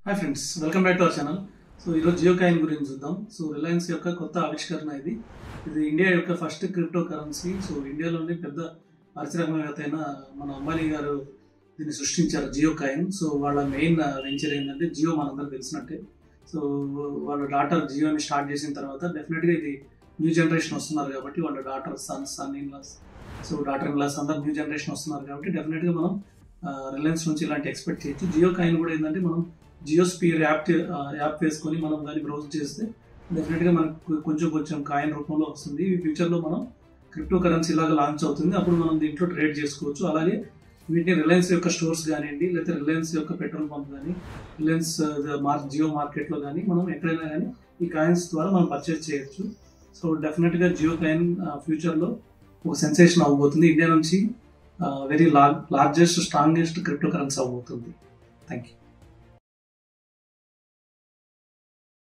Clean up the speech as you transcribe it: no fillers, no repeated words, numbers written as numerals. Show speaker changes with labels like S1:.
S1: Hi friends, welcome back to our channel. So ఈరోజు Jio coin గురించి చూద్దాం. సో రిలయన్స్ యొక్క కొత్త ఆవిష్కరణ ఇది ఇండియా యొక్క ఫస్ట్ క్రిప్టో కరెన్సీ. సో ఇండియాలోనే పెద్ద పారిశ్రామికవేత్త అయిన మన అంబానీ గారు దీన్ని సృష్టించారు, జియో కాయిన్. సో వాళ్ళ మెయిన్ వెంచర్ ఏంటంటే జియో, మనందరూ తెలిసినట్టే. సో వాళ్ళ డాటర్ జియోని స్టార్ట్ చేసిన తర్వాత డెఫినెట్గా ఇది న్యూ జనరేషన్ వస్తున్నారు కాబట్టి వాళ్ళ daughter son in laws, so daughter in laws అందరు న్యూ జనరేషన్ వస్తున్నారు కాబట్టి డెఫినెట్గా మనం రిలయన్స్ నుంచి ఇలాంటి ఎక్స్పెక్ట్ చేయొచ్చు. జియో కాయిన్ కూడా ఏంటంటే మనం జియో స్పియర్ యాప్ వేసుకొని మనం దాన్ని బ్రౌజ్ చేస్తే డెఫినెట్గా మనకు కొంచెం కాయిన్ రూపంలో వస్తుంది. ఈ ఫ్యూచర్లో మనం క్రిప్టో కరెన్సీ లాగా లాంచ్ అవుతుంది, అప్పుడు మనం దీంట్లో ట్రేడ్ చేసుకోవచ్చు. అలాగే వీటిని రిలయన్స్ యొక్క స్టోర్స్ కానివ్వండి, లేకపోతే రిలయన్స్ యొక్క పెట్రోల్ పంప్ కానీ, రిలయన్స్ జియో మార్కెట్లో కానీ మనం ఎక్కడైనా కానీ ఈ కాయిన్స్ ద్వారా మనం పర్చేస్ చేయొచ్చు. సో డెఫినెట్గా జియో కాయిన్ ఫ్యూచర్లో ఒక సెన్సేషన్ అవ్వబోతుంది. ఇండియా నుంచి very largest strongest crypto currency అవ్వబోతుంది. Thank you.